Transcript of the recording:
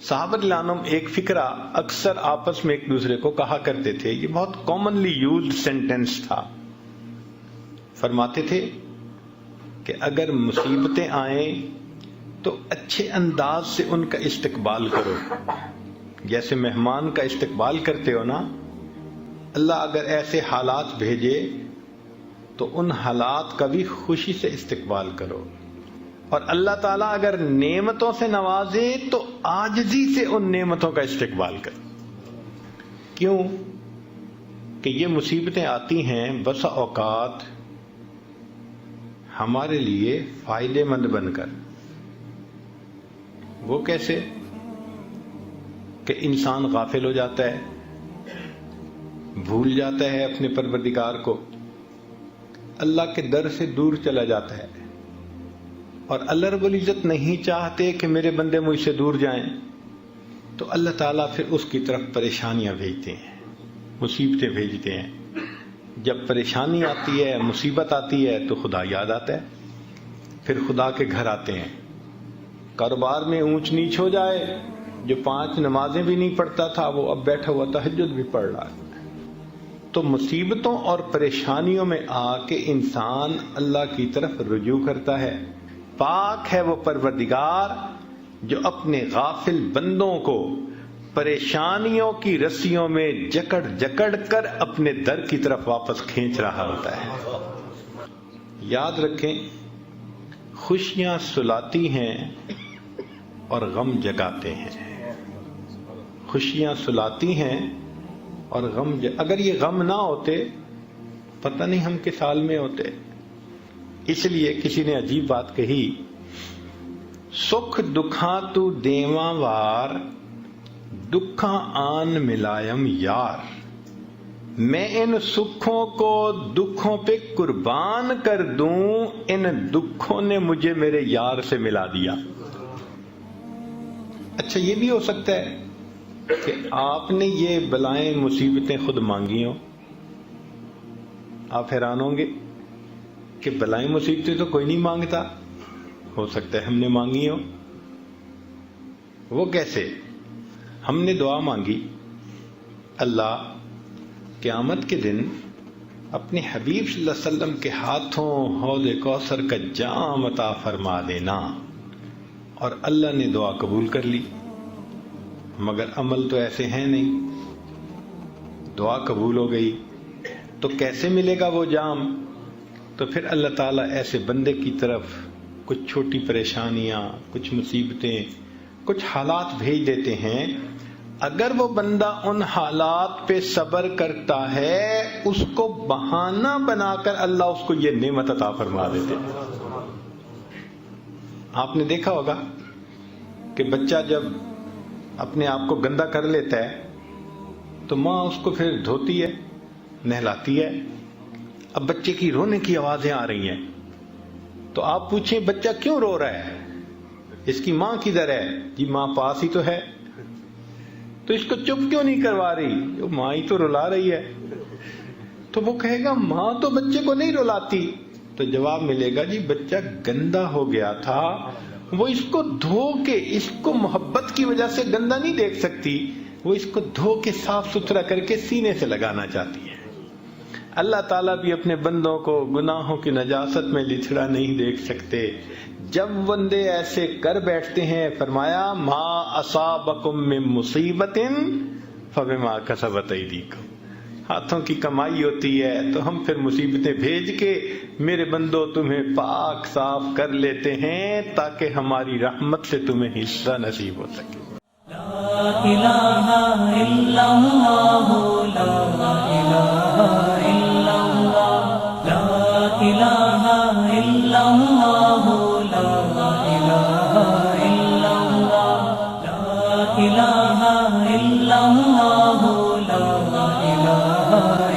صحابہ رضی اللہ عنہم ایک فقرہ اکثر آپس میں ایک دوسرے کو کہا کرتے تھے، یہ بہت کامنلی یوزڈ سینٹینس تھا. فرماتے تھے کہ اگر مصیبتیں آئیں تو اچھے انداز سے ان کا استقبال کرو، جیسے مہمان کا استقبال کرتے ہو نا. اللہ اگر ایسے حالات بھیجے تو ان حالات کا بھی خوشی سے استقبال کرو، اور اللہ تعالیٰ اگر نعمتوں سے نوازے تو عاجزی سے ان نعمتوں کا استقبال کرو. کیوں کہ یہ مصیبتیں آتی ہیں بسا اوقات ہمارے لیے فائدے مند بن کر. وہ کیسے؟ کہ انسان غافل ہو جاتا ہے، بھول جاتا ہے اپنے پروردگار کو، اللہ کے در سے دور چلا جاتا ہے، اور اللہ رب العزت نہیں چاہتے کہ میرے بندے مجھ سے دور جائیں، تو اللہ تعالیٰ پھر اس کی طرف پریشانیاں بھیجتے ہیں، مصیبتیں بھیجتے ہیں. جب پریشانی آتی ہے، مصیبت آتی ہے تو خدا یاد آتا ہے، پھر خدا کے گھر آتے ہیں. کاروبار میں اونچ نیچ ہو جائے، جو 5 نمازیں بھی نہیں پڑھتا تھا وہ اب بیٹھا ہوا تہجد بھی پڑھ رہا ہے. تو مصیبتوں اور پریشانیوں میں آ کے انسان اللہ کی طرف رجوع کرتا ہے. پاک ہے وہ پروردگار جو اپنے غافل بندوں کو پریشانیوں کی رسیوں میں جکڑ جکڑ کر اپنے در کی طرف واپس کھینچ رہا ہوتا ہے. یاد رکھیں، خوشیاں سلاتی ہیں اور غم جگاتے ہیں. خوشیاں سلاتی ہیں اور اگر یہ غم نہ ہوتے پتہ نہیں ہم کس حال میں ہوتے. اس لیے کسی نے عجیب بات کہی، سکھ دکھاں تو دیواں وار، دکھاں آن ملائم یار. میں ان سکھوں کو دکھوں پہ قربان کر دوں، ان دکھوں نے مجھے میرے یار سے ملا دیا. اچھا یہ بھی ہو سکتا ہے کہ آپ نے یہ بلائیں مصیبتیں خود مانگی ہوں. آپ حیران ہوں گے کہ بلائیں مصیبتیں تو کوئی نہیں مانگتا. ہو سکتا ہے ہم نے مانگی ہوں. وہ کیسے؟ ہم نے دعا مانگی، اللہ قیامت کے دن اپنے حبیب صلی اللہ علیہ وسلم کے ہاتھوں حوض کوثر کا جام عطا فرما دینا، اور اللہ نے دعا قبول کر لی. مگر عمل تو ایسے ہیں نہیں. دعا قبول ہو گئی تو کیسے ملے گا وہ جام؟ تو پھر اللہ تعالیٰ ایسے بندے کی طرف کچھ چھوٹی پریشانیاں، کچھ مصیبتیں، کچھ حالات بھیج دیتے ہیں. اگر وہ بندہ ان حالات پہ صبر کرتا ہے، اس کو بہانہ بنا کر اللہ اس کو یہ نعمت عطا فرما دیتے ہیں. آپ نے دیکھا ہوگا کہ بچہ جب اپنے آپ کو گندا کر لیتا ہے تو ماں اس کو پھر دھوتی ہے، نہلاتی ہے. اب بچے کی رونے کی آوازیں آ رہی ہیں تو آپ پوچھیں بچہ کیوں رو رہا ہے؟ اس کی ماں کدھر ہے؟ جی ماں پاس ہی تو ہے. تو اس کو چپ کیوں نہیں کروا رہی؟ ماں ہی تو رلا رہی ہے. تو وہ کہے گا ماں تو بچے کو نہیں رلاتی. تو جواب ملے گا جی بچہ گندا ہو گیا تھا، وہ اس کو دھو کے، اس کو محبت کی وجہ سے گندا نہیں دیکھ سکتی، وہ اس کو دھو کے صاف ستھرا کر کے سینے سے لگانا چاہتی ہے. اللہ تعالیٰ بھی اپنے بندوں کو گناہوں کی نجاست میں لچھڑا نہیں دیکھ سکتے. جب بندے ایسے کر بیٹھتے ہیں، فرمایا ما اصابکم من مصیبت فبما کسبت ایدیکم. ہاتھوں کی کمائی ہوتی ہے تو ہم پھر مصیبتیں بھیج کے میرے بندوں تمہیں پاک صاف کر لیتے ہیں تاکہ ہماری رحمت سے تمہیں حصہ نصیب ہو سکے. لا الہ الا اللہ، لا الہ الا اللہ، لا الہ الا اللہ، لا الہ الا اللہ، لا الہ الا اللہ، لا الہ